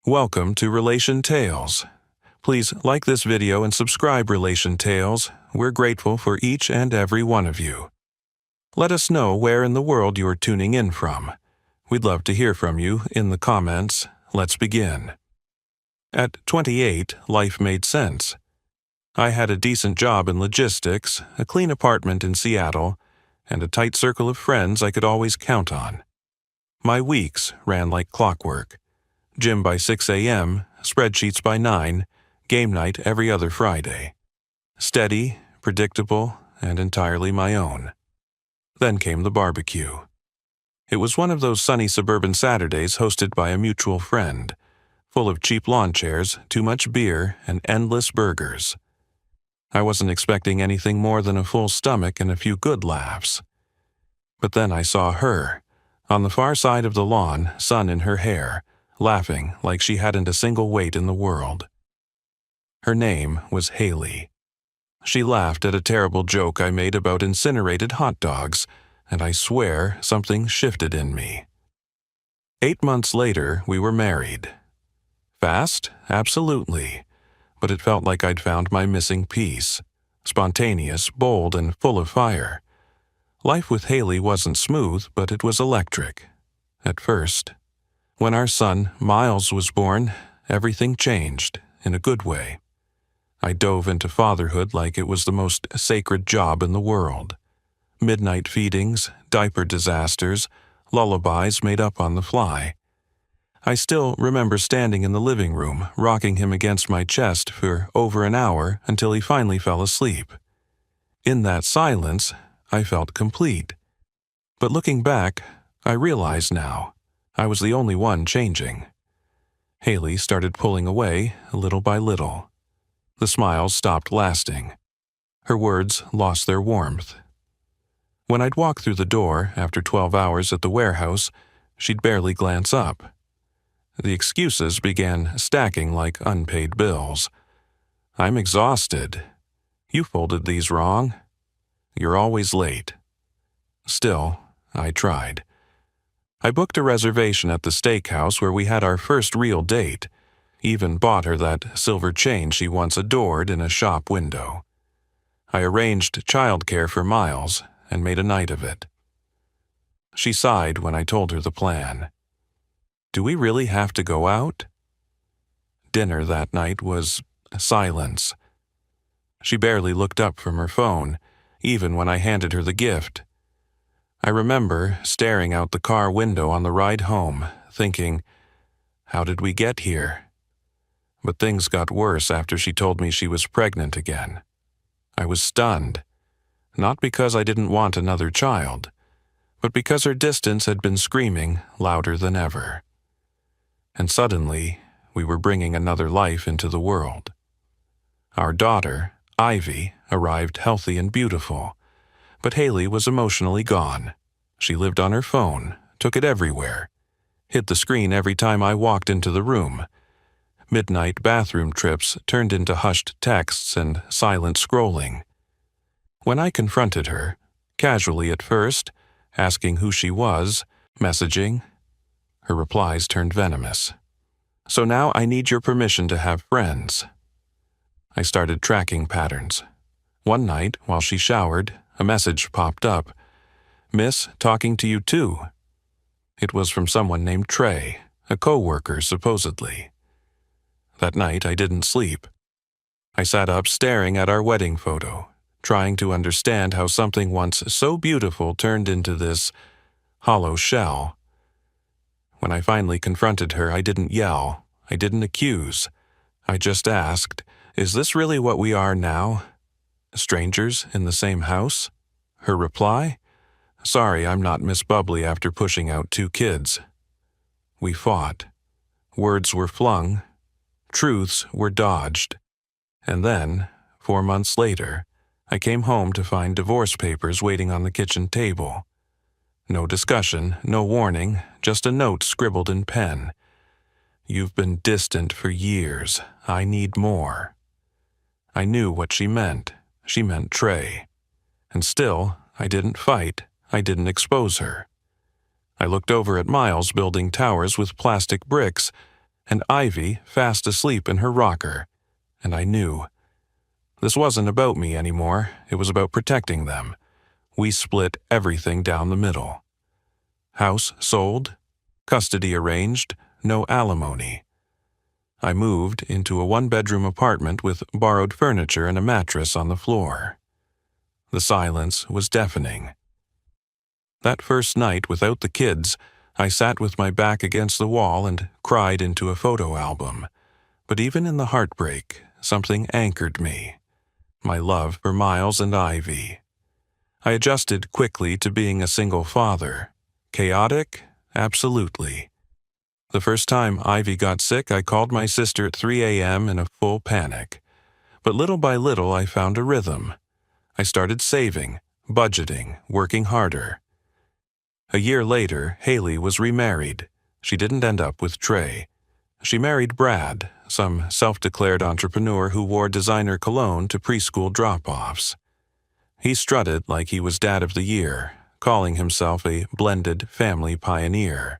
Welcome to Relation Tales. Please like this video and subscribe Relation Tales. We're grateful for each and every one of you. Let us know where in the world you are tuning in from. We'd love to hear from you in the comments. Let's begin. At 28, life made sense. I had a decent job in logistics, a clean apartment in Seattle, and a tight circle of friends I could always count on. My weeks ran like clockwork. Gym by 6 a.m., spreadsheets by 9, game night every other Friday. Steady, predictable, and entirely my own. Then came the barbecue. It was one of those sunny suburban Saturdays hosted by a mutual friend, full of cheap lawn chairs, too much beer, and endless burgers. I wasn't expecting anything more than a full stomach and a few good laughs. But then I saw her, on the far side of the lawn, sun in her hair, laughing like she hadn't a single weight in the world. Her name was Haley. She laughed at a terrible joke I made about incinerated hot dogs, and I swear something shifted in me. 8 months later, we were married. Fast? Absolutely. But it felt like I'd found my missing piece. Spontaneous, bold, and full of fire. Life with Haley wasn't smooth, but it was electric. At first. When our son, Miles, was born, everything changed, in a good way. I dove into fatherhood like it was the most sacred job in the world. Midnight feedings, diaper disasters, lullabies made up on the fly. I still remember standing in the living room, rocking him against my chest for over an hour until he finally fell asleep. In that silence, I felt complete. But looking back, I realize now, I was the only one changing. Haley started pulling away, little by little. The smiles stopped lasting. Her words lost their warmth. When I'd walk through the door after 12 hours at the warehouse, she'd barely glance up. The excuses began stacking like unpaid bills. I'm exhausted. You folded these wrong. You're always late. Still, I tried. I booked a reservation at the steakhouse where we had our first real date, even bought her that silver chain she once adored in a shop window. I arranged childcare for Miles and made a night of it. She sighed when I told her the plan. Do we really have to go out? Dinner that night was silence. She barely looked up from her phone, even when I handed her the gift. I remember staring out the car window on the ride home, thinking, how did we get here? But things got worse after she told me she was pregnant again. I was stunned, not because I didn't want another child, but because her distance had been screaming louder than ever. And suddenly, we were bringing another life into the world. Our daughter, Ivy, arrived healthy and beautiful. But Haley was emotionally gone. She lived on her phone, took it everywhere, hit the screen every time I walked into the room. Midnight bathroom trips turned into hushed texts and silent scrolling. When I confronted her, casually at first, asking who she was, messaging, her replies turned venomous. So now I need your permission to have friends. I started tracking patterns. One night, while she showered, a message popped up. Miss, talking to you too. It was from someone named Trey, a co-worker supposedly. That night I didn't sleep. I sat up staring at our wedding photo, trying to understand how something once so beautiful turned into this hollow shell. When I finally confronted her, I didn't yell, I didn't accuse. I just asked, is this really what we are now? Strangers in the same house? Her reply? Sorry, I'm not Miss Bubbly after pushing out 2 kids. We fought. Words were flung. Truths were dodged. And then, 4 months later, I came home to find divorce papers waiting on the kitchen table. No discussion, no warning, just a note scribbled in pen. You've been distant for years. I need more. I knew what she meant. She meant Trey. And still, I didn't fight. I didn't expose her. I looked over at Miles building towers with plastic bricks, and Ivy fast asleep in her rocker, and I knew. This wasn't about me anymore, it was about protecting them. We split everything down the middle. House sold, custody arranged, no alimony. I moved into a one-bedroom apartment with borrowed furniture and a mattress on the floor. The silence was deafening. That first night without the kids, I sat with my back against the wall and cried into a photo album. But even in the heartbreak, something anchored me. My love for Miles and Ivy. I adjusted quickly to being a single father. Chaotic? Absolutely. The first time Ivy got sick, I called my sister at 3 a.m. in a full panic. But little by little, I found a rhythm. I started saving, budgeting, working harder. A year later, Haley was remarried. She didn't end up with Trey. She married Brad, some self-declared entrepreneur who wore designer cologne to preschool drop-offs. He strutted like he was Dad of the Year, calling himself a blended family pioneer.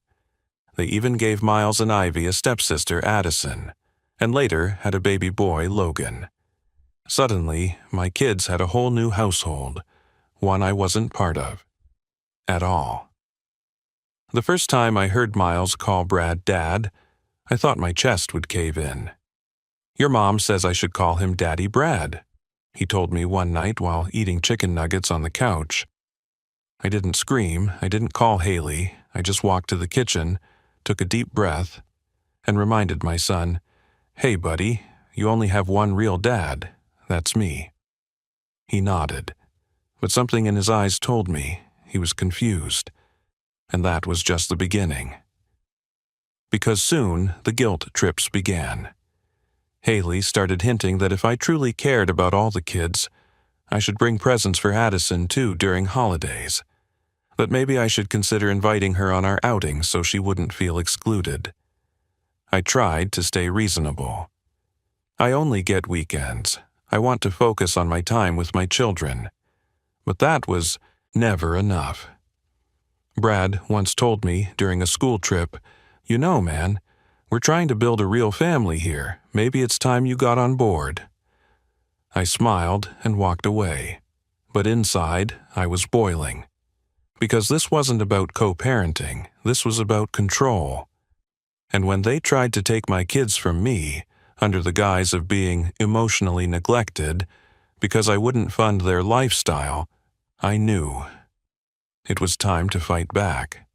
They even gave Miles and Ivy a stepsister, Addison, and later had a baby boy, Logan. Suddenly, my kids had a whole new household, one I wasn't part of. At all. The first time I heard Miles call Brad Dad, I thought my chest would cave in. "Your mom says I should call him Daddy Brad," he told me one night while eating chicken nuggets on the couch. I didn't scream, I didn't call Haley, I just walked to the kitchen, took a deep breath, and reminded my son, "Hey buddy, you only have one real dad, that's me." He nodded, but something in his eyes told me he was confused, and that was just the beginning. Because soon the guilt trips began. Haley started hinting that if I truly cared about all the kids, I should bring presents for Addison too during holidays. That maybe I should consider inviting her on our outings so she wouldn't feel excluded. I tried to stay reasonable. I only get weekends. I want to focus on my time with my children. But that was never enough. Brad once told me during a school trip, "You know, man, we're trying to build a real family here. Maybe it's time you got on board." I smiled and walked away, but inside I was boiling. Because this wasn't about co-parenting, this was about control. And when they tried to take my kids from me, under the guise of being emotionally neglected, because I wouldn't fund their lifestyle, I knew. It was time to fight back.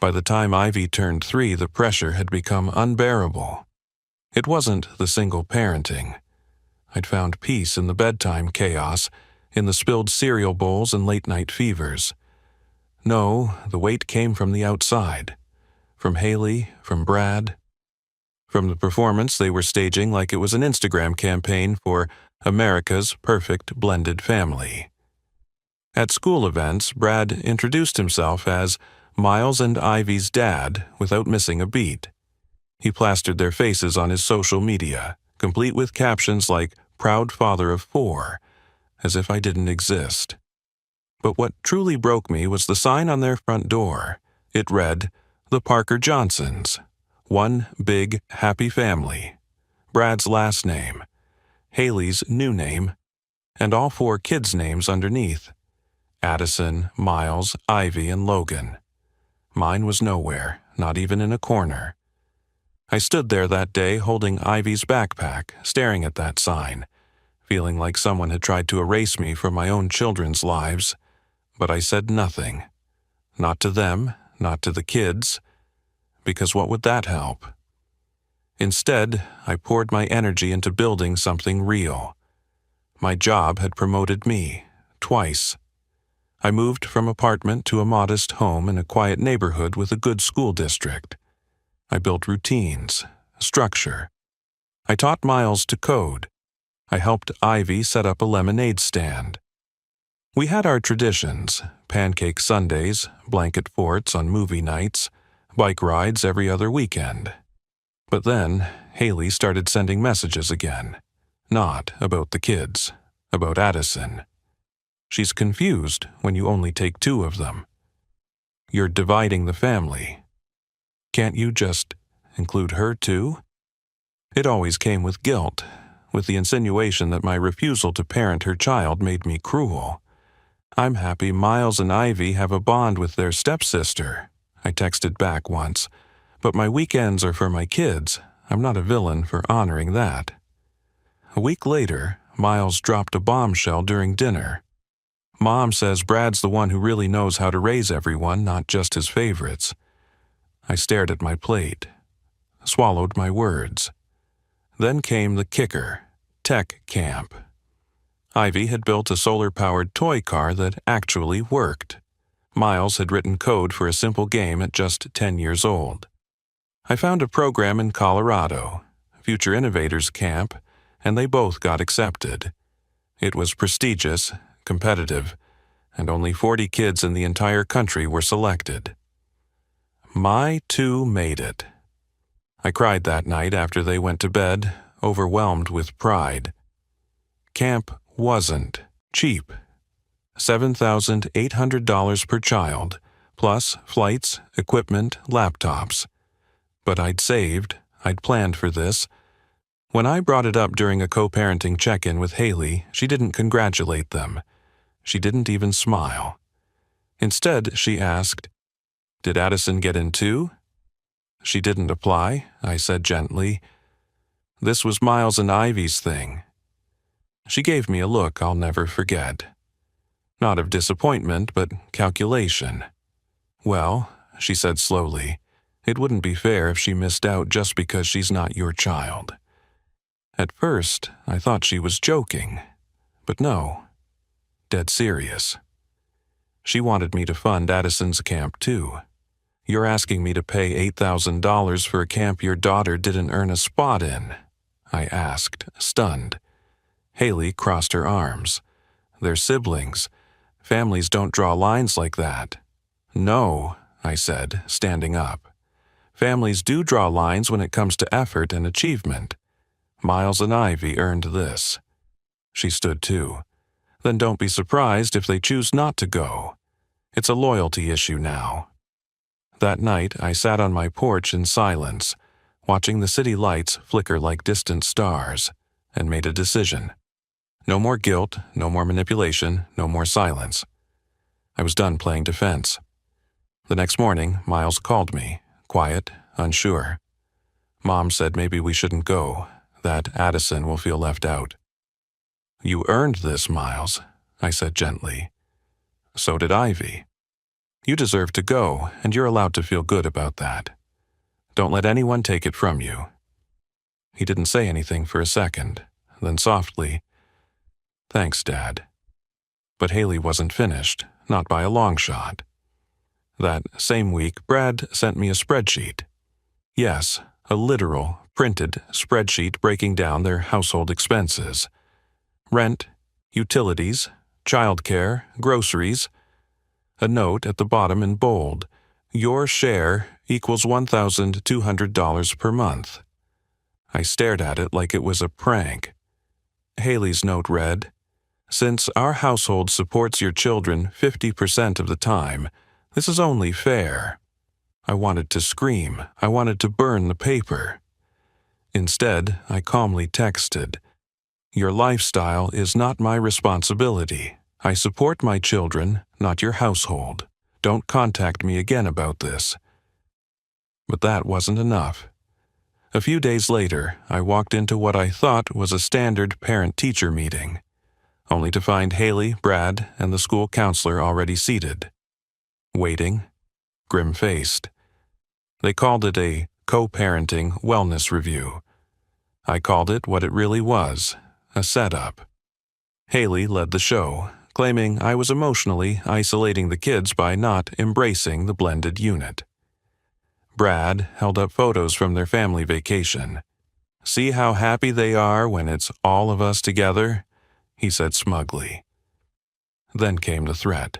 By the time Ivy turned 3, the pressure had become unbearable. It wasn't the single parenting. I'd found peace in the bedtime chaos, in the spilled cereal bowls and late-night fevers. No, the weight came from the outside. From Haley, from Brad. From the performance they were staging like it was an Instagram campaign for America's perfect blended family. At school events, Brad introduced himself as Miles and Ivy's dad without missing a beat. He plastered their faces on his social media, complete with captions like "proud father of 4," as if I didn't exist. But what truly broke me was the sign on their front door. It read, "The Parker Johnsons. One big, happy family." Brad's last name, Haley's new name, and all 4 kids' names underneath. Addison, Miles, Ivy, and Logan. Mine was nowhere, not even in a corner. I stood there that day holding Ivy's backpack, staring at that sign, feeling like someone had tried to erase me from my own children's lives. But I said nothing. Not to them, not to the kids, because what would that help? Instead, I poured my energy into building something real. My job had promoted me, twice. I moved from apartment to a modest home in a quiet neighborhood with a good school district. I built routines, structure. I taught Miles to code. I helped Ivy set up a lemonade stand. We had our traditions, pancake Sundays, blanket forts on movie nights, bike rides every other weekend. But then, Haley started sending messages again. Not about the kids, about Addison. She's confused when you only take 2 of them. You're dividing the family. Can't you just include her too? It always came with guilt, with the insinuation that my refusal to parent her child made me cruel. I'm happy Miles and Ivy have a bond with their stepsister, I texted back once, but my weekends are for my kids. I'm not a villain for honoring that. A week later, Miles dropped a bombshell during dinner. Mom says Brad's the one who really knows how to raise everyone, not just his favorites. I stared at my plate, swallowed my words. Then came the kicker, tech camp. Ivy had built a solar-powered toy car that actually worked. Miles had written code for a simple game at just 10 years old. I found a program in Colorado, Future Innovators Camp, and they both got accepted. It was prestigious, competitive, and only 40 kids in the entire country were selected. My two made it. I cried that night after they went to bed, overwhelmed with pride. Camp wasn't cheap. $7,800 per child, plus flights, equipment, laptops. But I'd saved, I'd planned for this. When I brought it up during a co-parenting check-in with Haley, she didn't congratulate them. She didn't even smile. Instead, she asked, "Did Addison get in too?" She didn't apply, I said gently. This was Miles and Ivy's thing. She gave me a look I'll never forget. Not of disappointment, but calculation. Well, she said slowly, it wouldn't be fair if she missed out just because she's not your child. At first, I thought she was joking, but no, dead serious. She wanted me to fund Addison's camp too. You're asking me to pay $8,000 for a camp your daughter didn't earn a spot in? I asked, stunned. Haley crossed her arms. They're siblings. Families don't draw lines like that. No, I said, standing up. Families do draw lines when it comes to effort and achievement. Miles and Ivy earned this. She stood too. Then don't be surprised if they choose not to go. It's a loyalty issue now. That night, I sat on my porch in silence, watching the city lights flicker like distant stars, and made a decision. No more guilt, no more manipulation, no more silence. I was done playing defense. The next morning, Miles called me, quiet, unsure. Mom said maybe we shouldn't go, that Addison will feel left out. You earned this, Miles, I said gently. So did Ivy. You deserve to go, and you're allowed to feel good about that. Don't let anyone take it from you. He didn't say anything for a second, then softly, Thanks, Dad. But Haley wasn't finished, not by a long shot. That same week, Brad sent me a spreadsheet. Yes, a literal, printed spreadsheet breaking down their household expenses. Rent, utilities, childcare, groceries. A note at the bottom in bold. Your share equals $1,200 per month. I stared at it like it was a prank. Haley's note read, Since our household supports your children 50% of the time, this is only fair. I wanted to scream. I wanted to burn the paper. Instead, I calmly texted, Your lifestyle is not my responsibility. I support my children, not your household. Don't contact me again about this. But that wasn't enough. A few days later, I walked into what I thought was a standard parent-teacher meeting, only to find Haley, Brad, and the school counselor already seated. Waiting, grim-faced. They called it a co-parenting wellness review. I called it what it really was, a setup. Haley led the show, claiming I was emotionally isolating the kids by not embracing the blended unit. Brad held up photos from their family vacation. See how happy they are when it's all of us together? He said smugly. Then came the threat.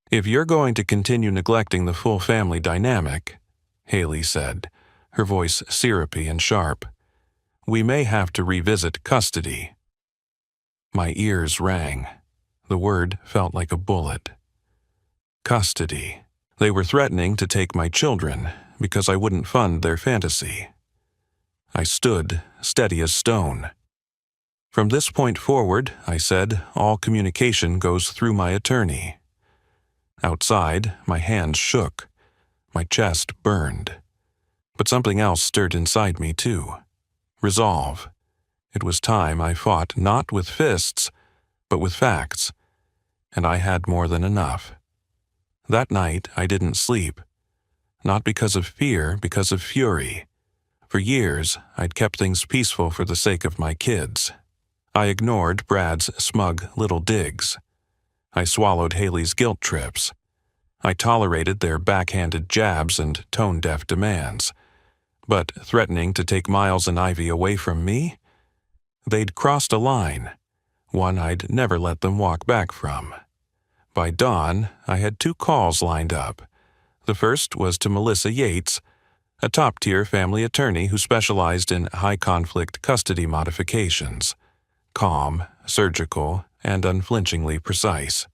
If you're going to continue neglecting the full family dynamic, Haley said, her voice syrupy and sharp, we may have to revisit custody. My ears rang. The word felt like a bullet. Custody. They were threatening to take my children, because I wouldn't fund their fantasy. I stood steady as stone. From this point forward, I said, all communication goes through my attorney. Outside, my hands shook. My chest burned. But something else stirred inside me, too. Resolve. It was time I fought not with fists, but with facts. And I had more than enough. That night, I didn't sleep. Not because of fear, because of fury. For years, I'd kept things peaceful for the sake of my kids. I ignored Brad's smug little digs. I swallowed Haley's guilt trips. I tolerated their backhanded jabs and tone-deaf demands. But threatening to take Miles and Ivy away from me? They'd crossed a line, one I'd never let them walk back from. By dawn, I had 2 calls lined up. The first was to Melissa Yates, a top-tier family attorney who specialized in high-conflict custody modifications. Calm, surgical, and unflinchingly precise.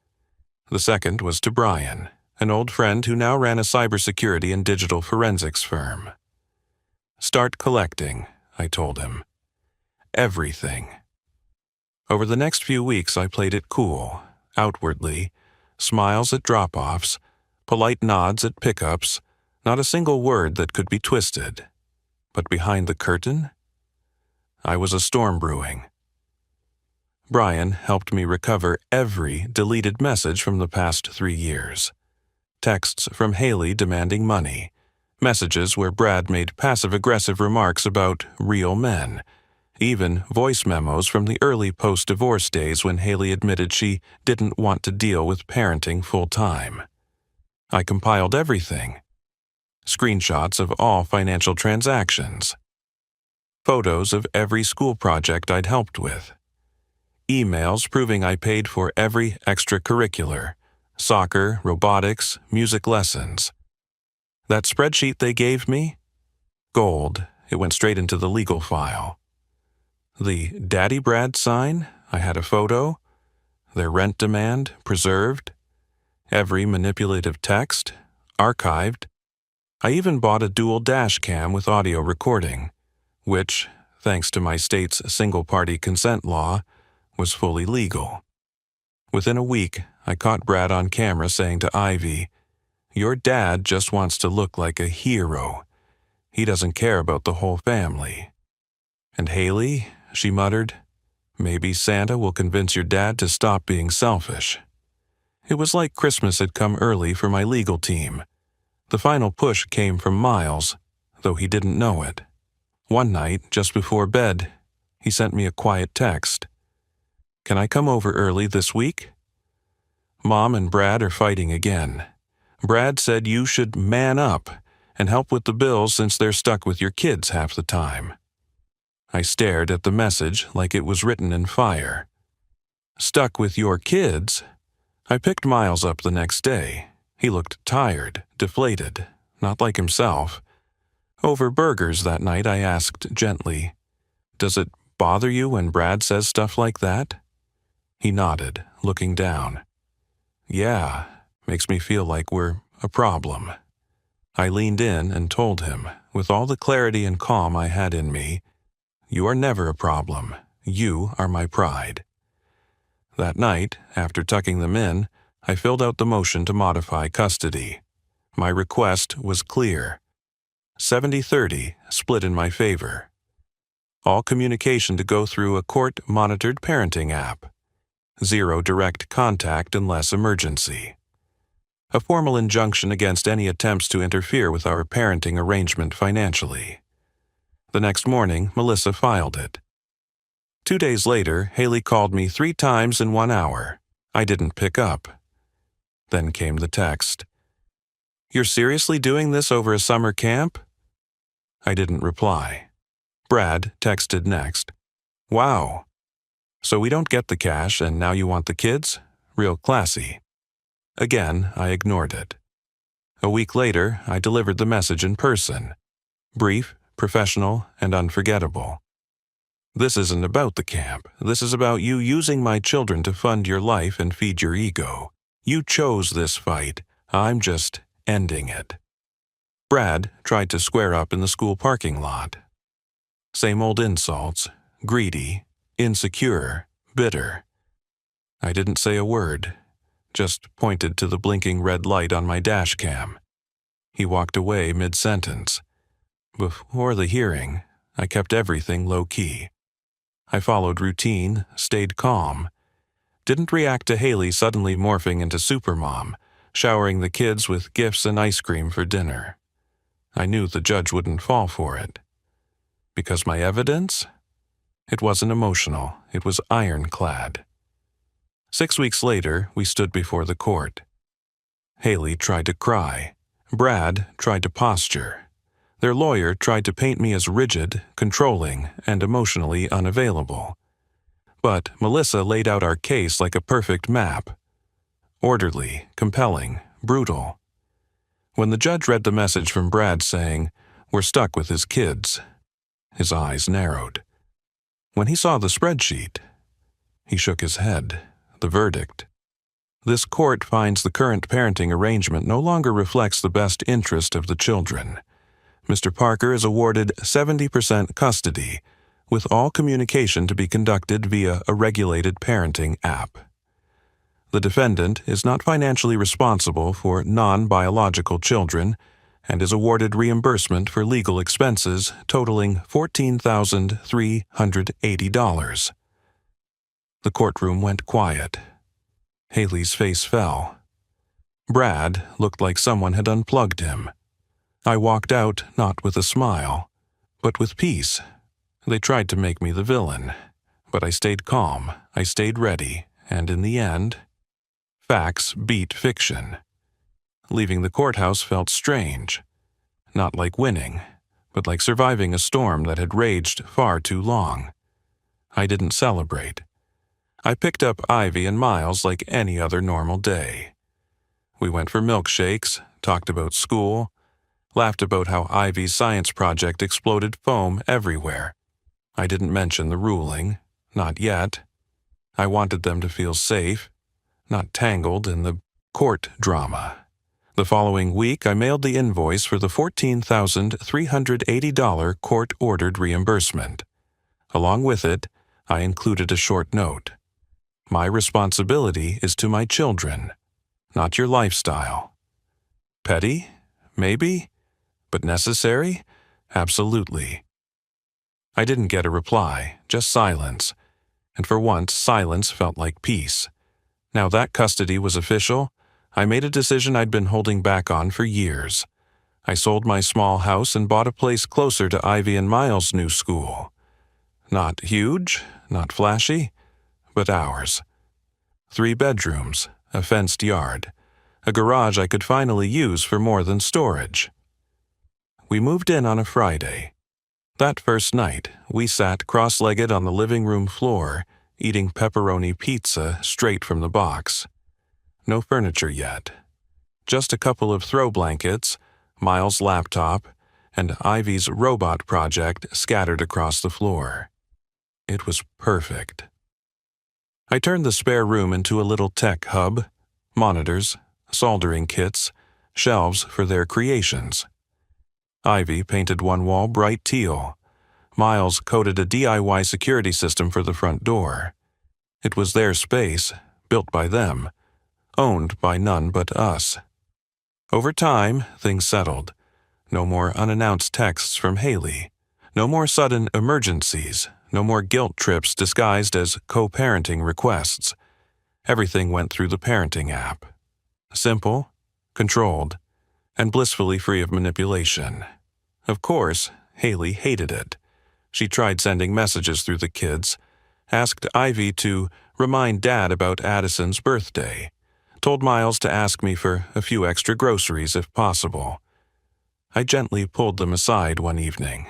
The second was to Brian, an old friend who now ran a cybersecurity and digital forensics firm. Start collecting, I told him. Everything. Over the next few weeks, I played it cool, outwardly, smiles at drop-offs, polite nods at pickups, not a single word that could be twisted. But behind the curtain, I was a storm brewing. Brian helped me recover every deleted message from the past 3 years. Texts from Haley demanding money, messages where Brad made passive-aggressive remarks about real men, even voice memos from the early post-divorce days when Haley admitted she didn't want to deal with parenting full-time. I compiled everything. Screenshots of all financial transactions. Photos of every school project I'd helped with. Emails proving I paid for every extracurricular, soccer, robotics, music lessons. That spreadsheet they gave me? Gold. It went straight into the legal file. The Daddy Brad sign? I had a photo. Their rent demand? Preserved. Every manipulative text? Archived. I even bought a dual dash cam with audio recording, which, thanks to my state's single-party consent law, was fully legal. Within a week, I caught Brad on camera saying to Ivy, "Your dad just wants to look like a hero. He doesn't care about the whole family." And Haley, she muttered, "Maybe Santa will convince your dad to stop being selfish." It was like Christmas had come early for my legal team. The final push came from Miles, though he didn't know it. One night, just before bed, he sent me a quiet text. "Can I come over early this week? Mom and Brad are fighting again. Brad said you should man up and help with the bills since they're stuck with your kids half the time." I stared at the message like it was written in fire. Stuck with your kids? I picked Miles up the next day. He looked tired, deflated, not like himself. Over burgers that night, I asked gently, "Does it bother you when Brad says stuff like that?" He nodded, looking down. "Yeah, makes me feel like we're a problem." I leaned in and told him, with all the clarity and calm I had in me, "You are never a problem. You are my pride." That night, after tucking them in, I filled out the motion to modify custody. My request was clear. 70-30, split in my favor. All communication to go through a court-monitored parenting app. 0 direct contact unless emergency. A formal injunction against any attempts to interfere with our parenting arrangement financially. The next morning, Melissa filed it. 2 days later, Haley called me 3 times in 1 hour. I didn't pick up. Then came the text. "You're seriously doing this over a summer camp?" I didn't reply. Brad texted next. "Wow. So we don't get the cash and now you want the kids? Real classy." Again, I ignored it. A week later, I delivered the message in person. Brief, professional, and unforgettable. "This isn't about the camp. This is about you using my children to fund your life and feed your ego. You chose this fight. I'm just ending it." Brad tried to square up in the school parking lot. Same old insults: greedy, insecure, bitter. I didn't say a word, just pointed to the blinking red light on my dash cam. He walked away mid-sentence. Before the hearing, I kept everything low-key. I followed routine, stayed calm. Didn't react to Haley suddenly morphing into supermom, showering the kids with gifts and ice cream for dinner. I knew the judge wouldn't fall for it. Because my evidence? It wasn't emotional, it was ironclad. 6 weeks later, we stood before the court. Haley tried to cry. Brad tried to posture. Their lawyer tried to paint me as rigid, controlling, and emotionally unavailable. But Melissa laid out our case like a perfect map. Orderly, compelling, brutal. When the judge read the message from Brad saying, "We're stuck with his kids," his eyes narrowed. When he saw the spreadsheet, he shook his head. The verdict: this court finds the current parenting arrangement no longer reflects the best interest of the children. Mr. Parker is awarded 70% custody, with all communication to be conducted via a regulated parenting app. The defendant is not financially responsible for non-biological children and is awarded reimbursement for legal expenses totaling $14,380. The courtroom went quiet. Haley's face fell. Brad looked like someone had unplugged him. I walked out not with a smile, but with peace. They tried to make me the villain, but I stayed calm, I stayed ready, and in the end, facts beat fiction. Leaving the courthouse felt strange. Not like winning, but like surviving a storm that had raged far too long. I didn't celebrate. I picked up Ivy and Miles like any other normal day. We went for milkshakes, talked about school, laughed about how Ivy's science project exploded foam everywhere. I didn't mention the ruling, not yet. I wanted them to feel safe, not tangled in the court drama. The following week, I mailed the invoice for the $14,380 court-ordered reimbursement. Along with it, I included a short note. My responsibility is to my children, not your lifestyle. Petty? Maybe? But necessary? Absolutely. I didn't get a reply, just silence. And for once, silence felt like peace. Now that custody was official, I made a decision I'd been holding back on for years. I sold my small house and bought a place closer to Ivy and Miles' new school. Not huge, not flashy, but ours. 3 bedrooms, a fenced yard, a garage I could finally use for more than storage. We moved in on a Friday. That first night, we sat cross-legged on the living room floor, eating pepperoni pizza straight from the box. No furniture yet. Just a couple of throw blankets, Miles' laptop, and Ivy's robot project scattered across the floor. It was perfect. I turned the spare room into a little tech hub, monitors, soldering kits, shelves for their creations. Ivy painted one wall bright teal. Miles coded a DIY security system for the front door. It was their space, built by them, owned by none but us. Over time, things settled. No more unannounced texts from Haley. No more sudden emergencies. No more guilt trips disguised as co-parenting requests. Everything went through the parenting app. Simple, controlled, and blissfully free of manipulation. Of course, Haley hated it. She tried sending messages through the kids, asked Ivy to remind Dad about Addison's birthday, told Miles to ask me for a few extra groceries if possible. I gently pulled them aside one evening.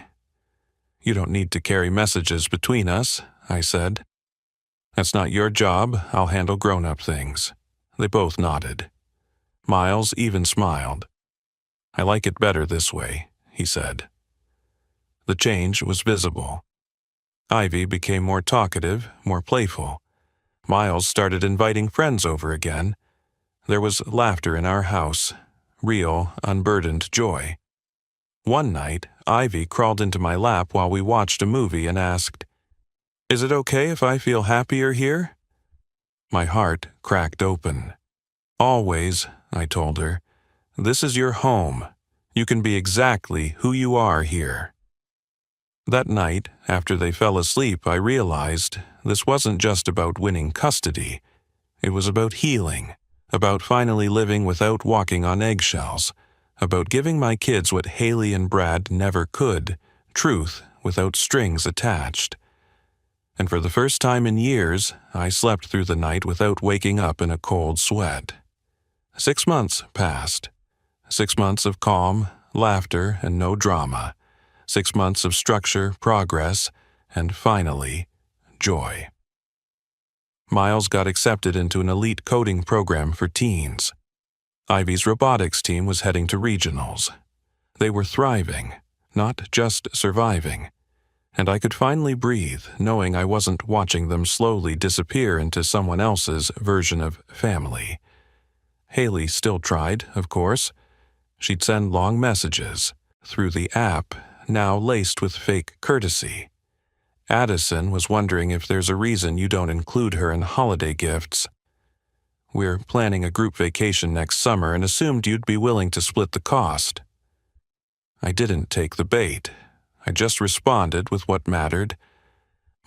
"You don't need to carry messages between us," I said. "That's not your job. I'll handle grown-up things." They both nodded. Miles even smiled. "I like it better this way," he said. The change was visible. Ivy became more talkative, more playful. Miles started inviting friends over again. There was laughter in our house, real, unburdened joy. One night, Ivy crawled into my lap while we watched a movie and asked, "Is it okay if I feel happier here?" My heart cracked open. "Always," I told her. "This is your home. You can be exactly who you are here." That night, after they fell asleep, I realized this wasn't just about winning custody. It was about healing, about finally living without walking on eggshells, about giving my kids what Haley and Brad never could, truth without strings attached. And for the first time in years, I slept through the night without waking up in a cold sweat. 6 months passed. 6 months of calm, laughter, and no drama. 6 months of structure, progress, and finally, joy. Miles got accepted into an elite coding program for teens. Ivy's robotics team was heading to regionals. They were thriving, not just surviving. And I could finally breathe, knowing I wasn't watching them slowly disappear into someone else's version of family. Haley still tried, of course. She'd send long messages, through the app, now laced with fake courtesy. Addison was wondering if there's a reason you don't include her in holiday gifts. We're planning a group vacation next summer and assumed you'd be willing to split the cost. I didn't take the bait. I just responded with what mattered.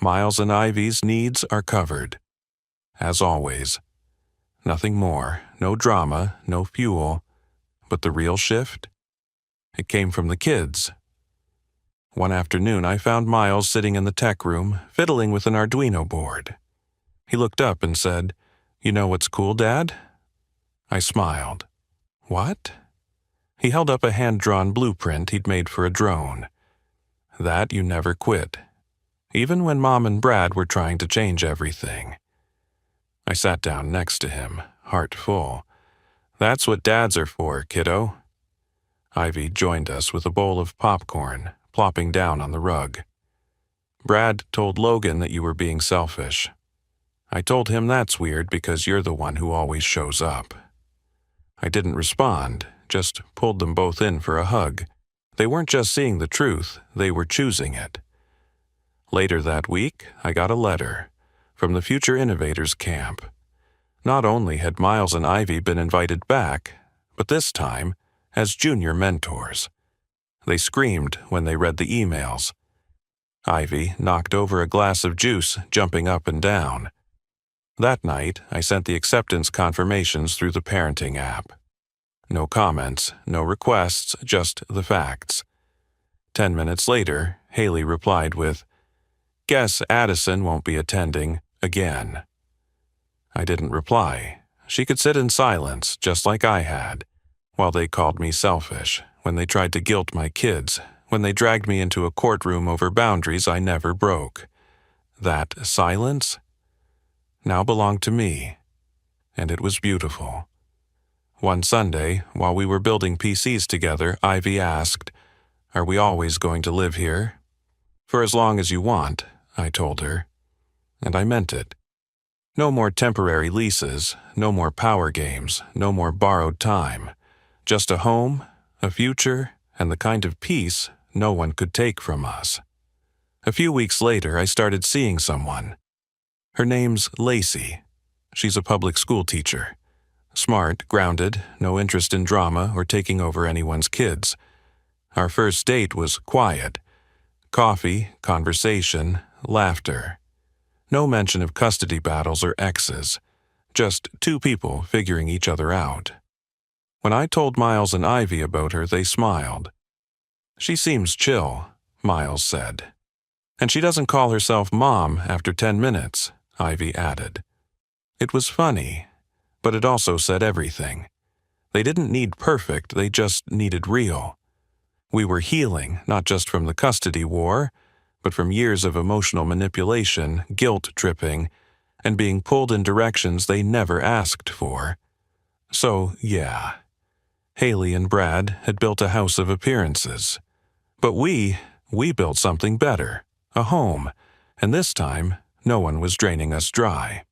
Miles and Ivy's needs are covered. As always. Nothing more, no drama, no fuel. But the real shift? It came from the kids. One afternoon, I found Miles sitting in the tech room, fiddling with an Arduino board. He looked up and said, "You know what's cool, Dad?" I smiled. "What?" He held up a hand-drawn blueprint he'd made for a drone. "That you never quit. Even when Mom and Brad were trying to change everything." I sat down next to him, heart full. "That's what dads are for, kiddo." Ivy joined us with a bowl of popcorn, plopping down on the rug. "Brad told Logan that you were being selfish. I told him that's weird because you're the one who always shows up." I didn't respond, just pulled them both in for a hug. They weren't just seeing the truth, they were choosing it. Later that week, I got a letter from the Future Innovators Camp. Not only had Miles and Ivy been invited back, but this time as junior mentors. They screamed when they read the emails. Ivy knocked over a glass of juice, jumping up and down. That night, I sent the acceptance confirmations through the parenting app. No comments, no requests, just the facts. 10 minutes later, Haley replied with, "Guess Addison won't be attending again." I didn't reply. She could sit in silence, just like I had, while they called me selfish, when they tried to guilt my kids, when they dragged me into a courtroom over boundaries I never broke. That silence now belonged to me, and it was beautiful. One Sunday, while we were building PCs together, Ivy asked, "Are we always going to live here?" "For as long as you want," I told her. And I meant it. No more temporary leases, no more power games, no more borrowed time. Just a home, a future, and the kind of peace no one could take from us. A few weeks later, I started seeing someone. Her name's Lacey. She's a public school teacher. Smart, grounded, no interest in drama or taking over anyone's kids. Our first date was quiet. Coffee, conversation, laughter. No mention of custody battles or exes. Just two people figuring each other out. When I told Miles and Ivy about her, they smiled. "She seems chill," Miles said. "And she doesn't call herself Mom after 10 minutes, Ivy added. It was funny, but it also said everything. They didn't need perfect, they just needed real. We were healing, not just from the custody war, but from years of emotional manipulation, guilt-tripping, and being pulled in directions they never asked for. So, yeah, Haley and Brad had built a house of appearances. But we built something better, a home, and this time, no one was draining us dry.